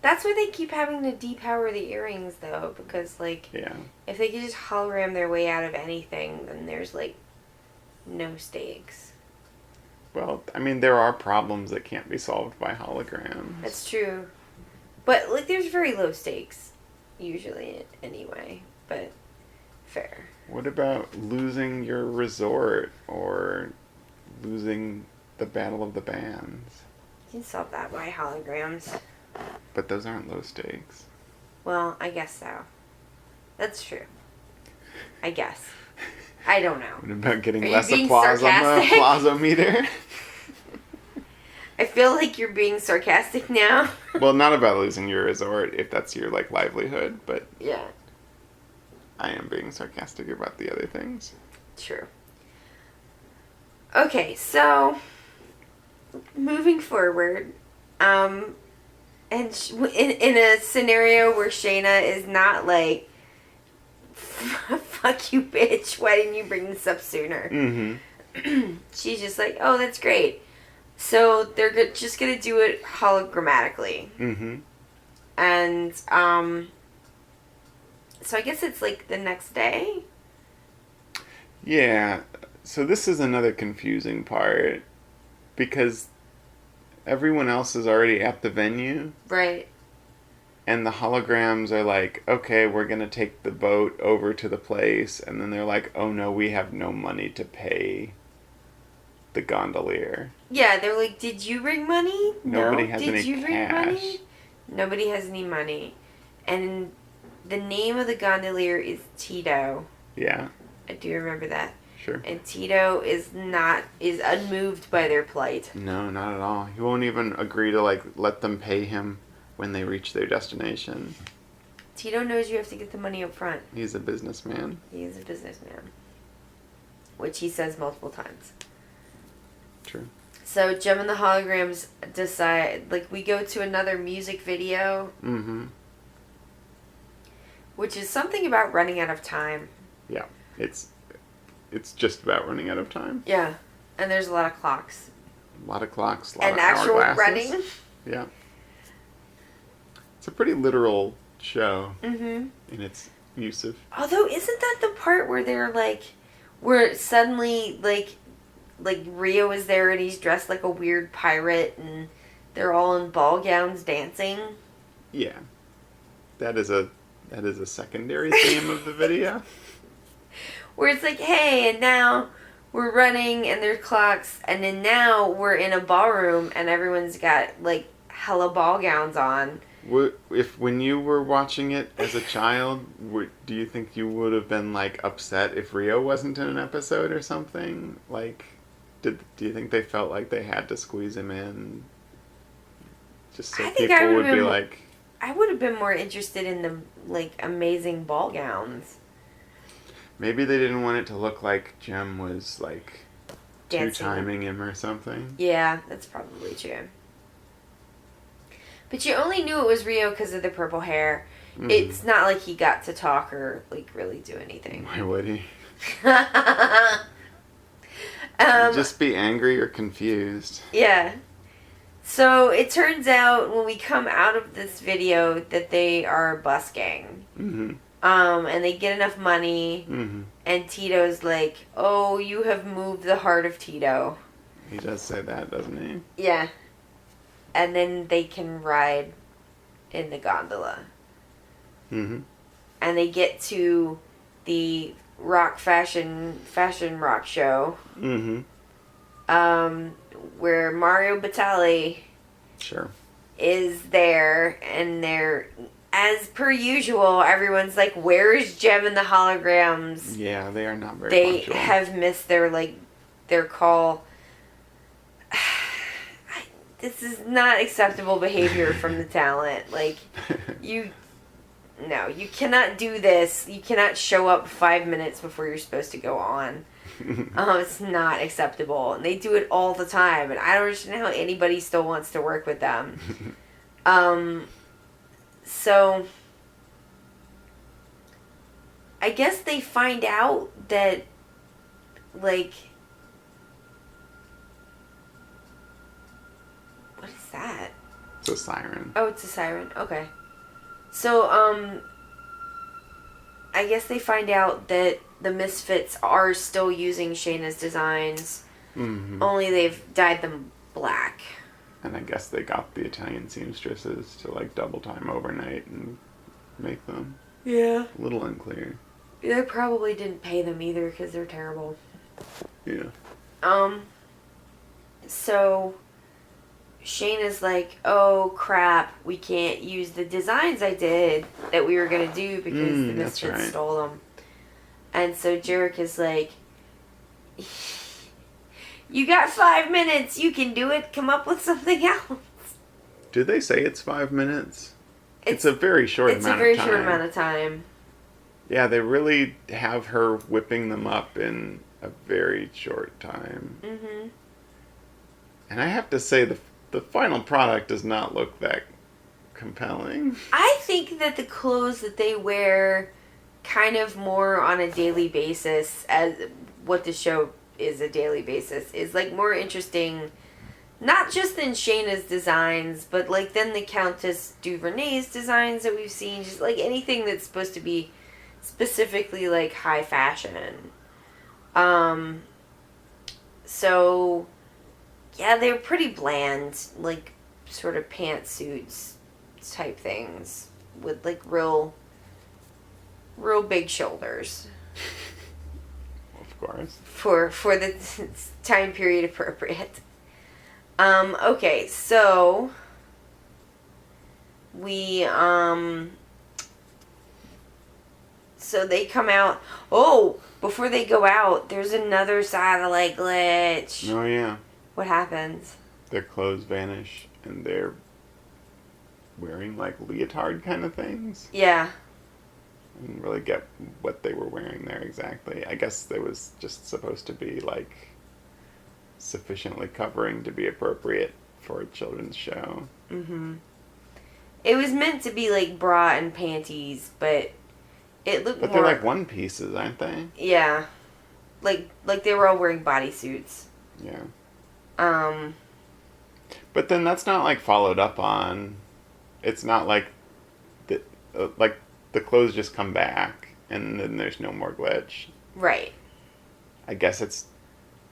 That's why they keep having to depower the earrings, though, because, yeah. If they could just hologram their way out of anything, then there's, no stakes. Well, I mean, there are problems that can't be solved by holograms. That's true. But, there's very low stakes, usually, anyway. But, fair. What about losing your resort or losing the Battle of the Bands? You can solve that by holograms. But those aren't low stakes. Well, I guess so. That's true. I guess. I don't know. What about getting Are less you being applause on the sarcastic? applausometer? I feel like you're being sarcastic now. Well, not about losing your resort if that's your livelihood, but yeah. I am being sarcastic about the other things. True. Okay, so moving forward, and in a scenario where Shayna is not fuck you, bitch, why didn't you bring this up sooner? Mm-hmm. She's just like, oh, that's great. So they're just gonna do it hologrammatically. Mm-hmm. And So I guess it's like the next day? Yeah. So this is another confusing part because everyone else is already at the venue. Right. And the holograms are like, okay, we're going to take the boat over to the place. And then they're like, oh no, we have no money to pay the gondolier. Yeah, they're like, did you bring money? Nobody No. has Did any you bring cash. money? Nobody has any money. And the name of the gondolier is Tito. Yeah, I do remember that. sure. And Tito is unmoved by their plight. No, not at all. He won't even agree to like let them pay him when they reach their destination. Tito knows you have to get the money up front. He's a businessman. He is a businessman. Which he says multiple times. True. So Gem and the Holograms decide, like, we go to another music video. Mm-hmm. Which is something about running out of time. Yeah, it's just about running out of time. Yeah. And there's a lot of clocks. A lot of clocks, a lot And of actual hourglasses. running. Yeah. It's a pretty literal show Mm-hmm. in its use of... Although, isn't that the part where they're like, where suddenly, like Rio is there and he's dressed like a weird pirate and they're all in ball gowns dancing? Yeah. That is a secondary theme of the video. Where it's like, hey, and now we're running and there's clocks, and then now we're in a ballroom and everyone's got, like, hella ball gowns on. When you were watching it as a child, do you think you would have been like upset if Rio wasn't in an episode or something? Like, do you think they felt like they had to squeeze him in, just so people would be like? I would have been more interested in the, like, amazing ball gowns. Maybe they didn't want it to look like Gem was like Dancing. two-timing him or something. Yeah, that's probably true. But you only knew it was Rio because of the purple hair. Mm-hmm. It's not like he got to talk or, like, really do anything. Why would he? Um, Just be angry or confused. Yeah. So it turns out when we come out of this video that they are busking. Mm-hmm. And they get enough money. Mm-hmm. And Tito's like, oh, you have moved the heart of Tito. He does say that, doesn't he? Yeah. And then they can ride in the gondola. Mm-hmm. And they get to the rock fashion rock show. Mm-hmm. Where Mario Batali Sure. is there, and they're, as per usual, everyone's like, where is Gem and the Holograms? Yeah, they are not very They punctual. have missed their call. This is not acceptable behavior from the talent. Like, you cannot do this. You cannot show up 5 minutes before you're supposed to go on. It's not acceptable. And they do it all the time. And I don't understand how anybody still wants to work with them. So, I guess they find out that, like... What is that? It's a siren. Oh, it's a siren. Okay. So, I guess they find out that the Misfits are still using Shayna's designs. Mm-hmm. Only they've dyed them black. And I guess they got the Italian seamstresses to like double time overnight and make them. Yeah. A little unclear. They probably didn't pay them either because they're terrible. Yeah. So Shayna's like, oh crap, we can't use the designs I did that we were going to do because the that's Misfits right. stole them. And so Jarek is like, you got 5 minutes, you can do it, come up with something else. Did they say it's 5 minutes? It's a very short amount of time. It's a very short amount of time. Yeah, they really have her whipping them up in a very short time. Mm-hmm. And I have to say, the final product does not look that compelling. I think that the clothes that they wear kind of more on a daily basis, as what the show is a daily basis, is like more interesting, not just than Shayna's designs, but like then the Countess Duvernay's designs that we've seen, just like anything that's supposed to be specifically like high fashion. So yeah, they're pretty bland, like sort of pantsuits type things with like real big shoulders. Of course. For the time period appropriate. Okay, so we so they come out. Oh, before they go out, there's another satellite glitch. Oh yeah. What happens? Their clothes vanish and they're wearing like leotard kind of things. Yeah. I didn't really get what they were wearing there exactly. I guess it was just supposed to be like sufficiently covering to be appropriate for a children's show. Mm-hmm. It was meant to be like bra and panties, but it looked But more... they're like one pieces, aren't they? Yeah. Like they were all wearing bodysuits. Yeah. Um... But then that's not like followed up on. It's not like like the clothes just come back and then there's no more glitch. Right. I guess it's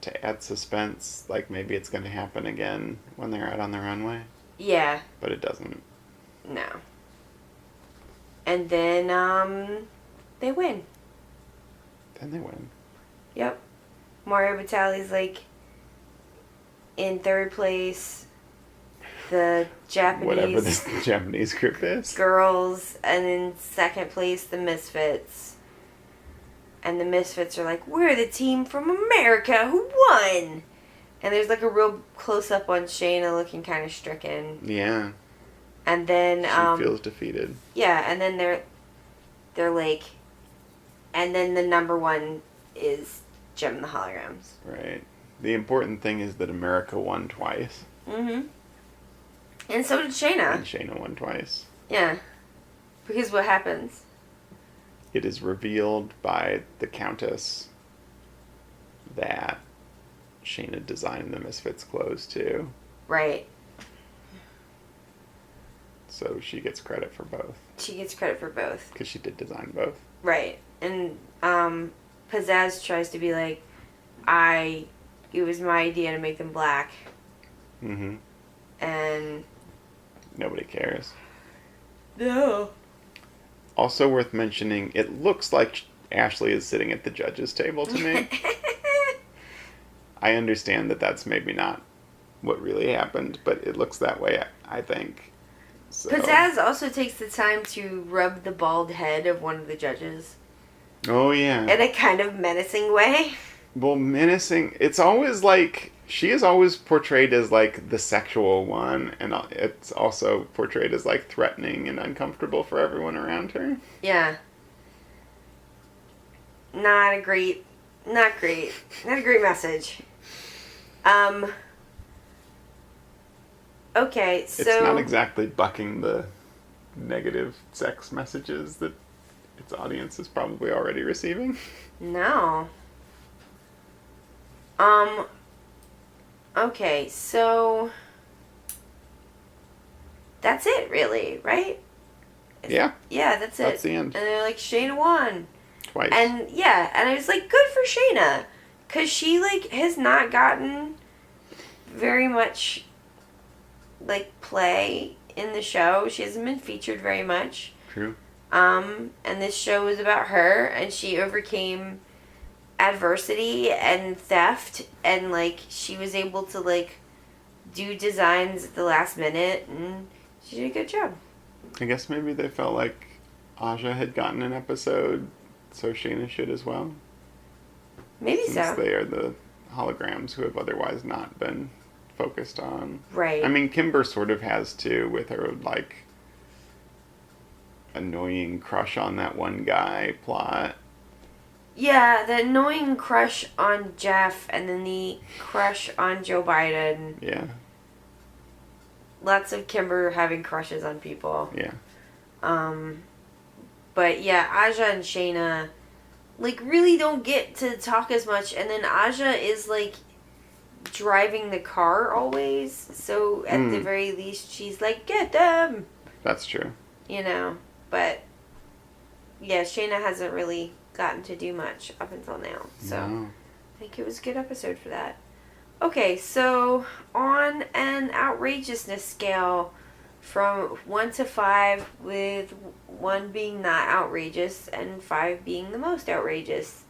to add suspense. Like maybe it's going to happen again when they're out on the runway. Yeah. But it doesn't. No. And then they win. Then they win. Yep. Mario Batali's like in third place. The Japanese... Whatever this Japanese group is. Girls. And in second place, the Misfits. And the Misfits are like, we're the team from America who won! And there's like a real close-up on Shayna looking kind of stricken. Yeah. And then... she feels defeated. Yeah, and then they're like... And then the number one is Gem and the Holograms. Right. The important thing is that America won twice. Mm-hmm. And so did Shayna. And Shayna won twice. Yeah. Because what happens? It is revealed by the Countess that Shayna designed the Misfits clothes too. Right. So she gets credit for both. She gets credit for both. Because she did design both. Right. And Pizzazz tries to be like, it was my idea to make them black. Mm-hmm. And... Nobody cares. No. Also worth mentioning, it looks like Ashley is sitting at the judges' table to me. I understand that that's maybe not what really happened, but it looks that way, I think. So. Pizzazz also takes the time to rub the bald head of one of the judges. Oh, yeah. In a kind of menacing way. Well, menacing, it's always like, she is always portrayed as like the sexual one, and it's also portrayed as like threatening and uncomfortable for everyone around her. Yeah. Not a great message. Okay, so... It's not exactly bucking the negative sex messages that its audience is probably already receiving. No. Okay, so... That's it, really, right? Yeah. Yeah, that's it. That's the end. And they're like, Shayna won. Twice. And, yeah, and I was like, good for Shayna. Because she, like, has not gotten very much, like, play in the show. She hasn't been featured very much. True. And this show is about her, and she overcame adversity and theft, and, like, she was able to, like, do designs at the last minute, and she did a good job. I guess maybe they felt like Aja had gotten an episode, so Shayna should as well. Maybe since so. They are the holograms who have otherwise not been focused on. Right. I mean, Kimber sort of has too, with her, like, annoying crush on that one guy plot. Yeah, the annoying crush on Jeff, and then the crush on Joe Biden. Yeah. Lots of Kimber having crushes on people. Yeah. But yeah, Aja and Shayna, like, really don't get to talk as much, and then Aja is, like, driving the car always, so at the very least she's like, get them! That's true. You know, but yeah, Shayna hasn't really gotten to do much up until now. So No. I think it was a good episode for that. Okay, so on an outrageousness scale from 1 to 5, with 1 being not outrageous and 5 being the most outrageous,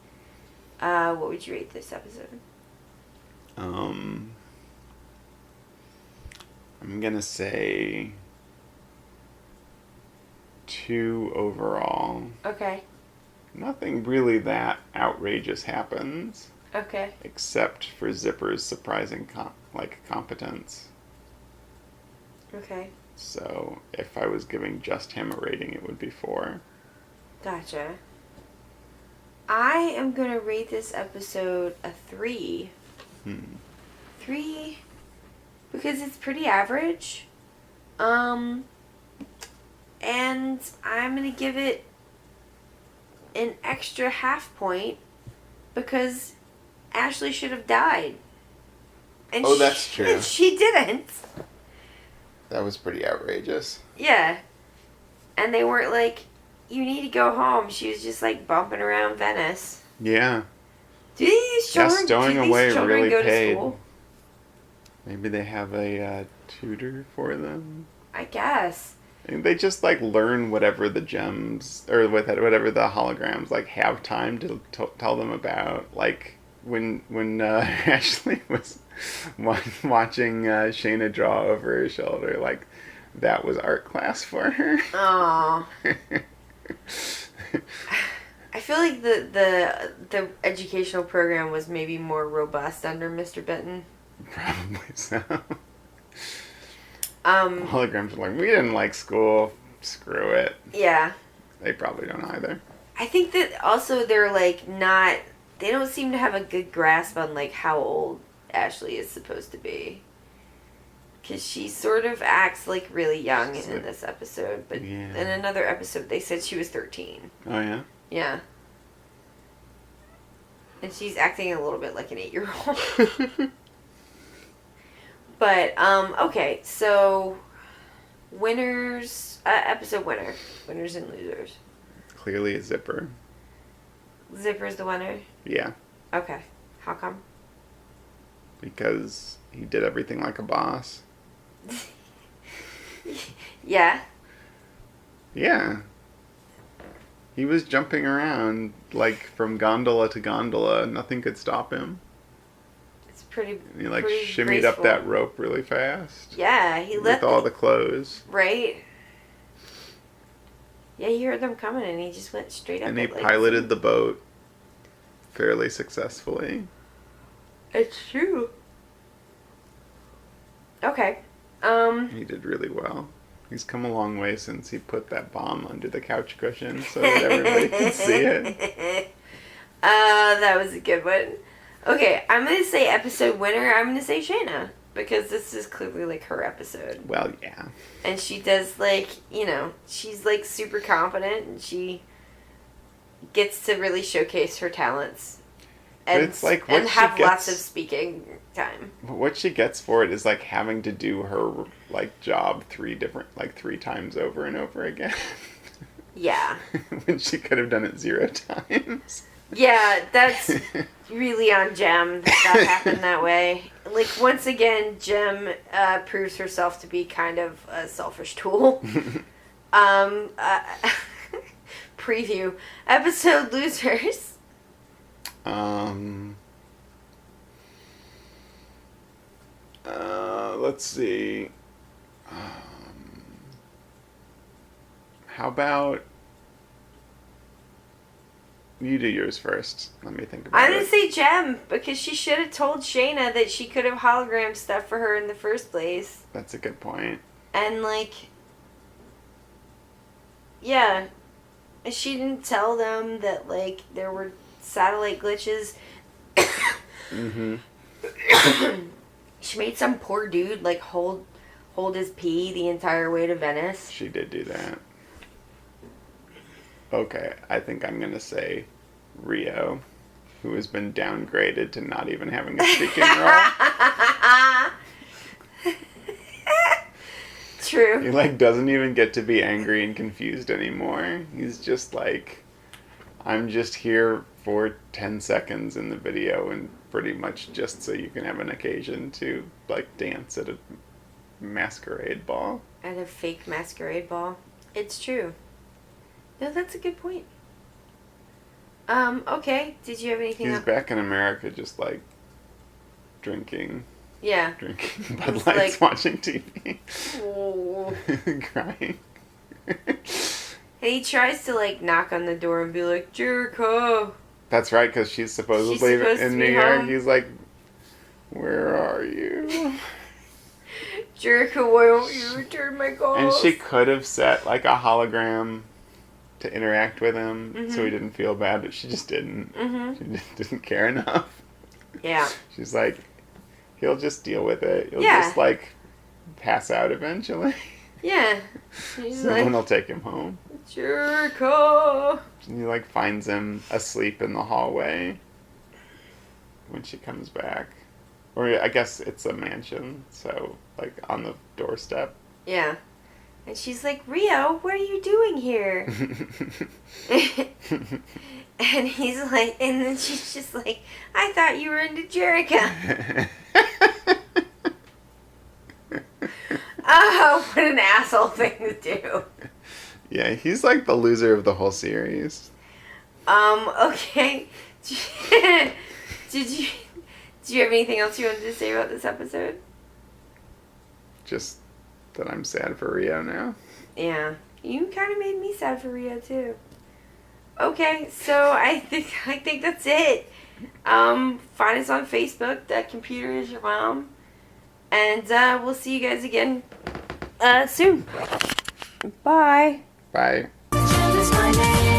what would you rate this episode? I'm gonna say 2 overall. Okay. Nothing really that outrageous happens, Okay. except for Zipper's surprising competence. Okay. So if I was giving just him a rating, it would be 4. Gotcha. I am going to rate this episode a 3. 3 because it's pretty average. And I'm going to give it an extra half point because Ashley should have died. And Oh, that's true. And she didn't. That was pretty outrageous. Yeah. And they weren't like, you need to go home. She was just like bumping around Venice. Yeah. Do these children, stowing do these away children really go paid. to school? Maybe they have a tutor for them. I guess. And they just like learn whatever the gems or whatever the holograms like have time to tell them about. Like when Ashley was watching Shayna draw over her shoulder, like that was art class for her. Aww. I feel like the educational program was maybe more robust under Mr. Benton. Probably so. Holograms are like, we didn't like school. Screw it. Yeah. They probably don't either. I think that also they're like not. They don't seem to have a good grasp on like how old Ashley is supposed to be. Because she sort of acts like really young in this episode, but yeah. in another episode they said she was 13. Oh yeah. Yeah. And she's acting a little bit like an 8-year-old. But, okay, so, winners, episode winner. Winners and losers. Clearly a Zipper. Zipper's the winner? Yeah. Okay. How come? Because he did everything like a boss. Yeah. Yeah. He was jumping around, like, from gondola to gondola. Nothing could stop him. It's pretty He, like, pretty shimmied graceful. up that rope really fast. Yeah, he let with all the clothes. Right? Yeah, he heard them coming and he just went straight up. And he it, like, piloted the boat fairly successfully. It's true. Okay. He did really well. He's come a long way since he put that bomb under the couch cushion so that everybody can see it. That was a good one. Okay, I'm going to say episode winner. I'm going to say Shayna. Because this is clearly, like, her episode. Well, yeah. And she does, like, you know, she's, like, super confident. And she gets to really showcase her talents. And, it's like and have lots of speaking time. What she gets for it is, like, having to do her, like, job 3 times over and over again. Yeah. When she could have done it 0 times. Yeah, that's really on Jem that happened that way. Like, once again, Jem proves herself to be kind of a selfish tool. Preview. Episode losers. Let's see. How about you do yours first? Let me think about it. I'm going to say Jem, because she should have told Shayna that she could have hologram stuff for her in the first place. That's a good point. And, like, yeah. She didn't tell them that, like, there were satellite glitches. Mm-hmm. She made some poor dude, like, hold his pee the entire way to Venice. She did do that. Okay, I think I'm going to say Rio, who has been downgraded to not even having a speaking role. true. He like doesn't even get to be angry and confused anymore. He's just like, I'm just here for 10 seconds in the video and pretty much just so you can have an occasion to like dance at a masquerade ball. At a fake masquerade ball. It's true. No, that's a good point. Okay. Did you have anything He's else? back in America just like drinking Yeah. Bud It's Lights, like- watching TV. Oh. Crying. And he tries to like knock on the door and be like, Jericho. That's right, because she's supposedly supposed to in be New York. home. He's like, where are you? Jericho, why don't you return my calls? And she could have set like a hologram to interact with him so he didn't feel bad, but she just didn't. She just didn't care enough. Yeah. She's like, he'll just deal with it. He'll Yeah. just like pass out eventually. Yeah. She's Someone will like, take him home. Jericho. And he like finds him asleep in the hallway when she comes back. Or I guess it's a mansion, so like on the doorstep. Yeah. And she's like, Rio, what are you doing here? And he's like, and then she's just like, I thought you were into Jericho. Oh, what an asshole thing to do. Yeah, he's like the loser of the whole series. Okay. Did you have anything else you wanted to say about this episode? Just that I'm sad for Rio now. Yeah. You kind of made me sad for Rio too. Okay, so I think that's it. Find us on Facebook. That computer is your mom. And we'll see you guys again soon. Bye. Bye. Is my name.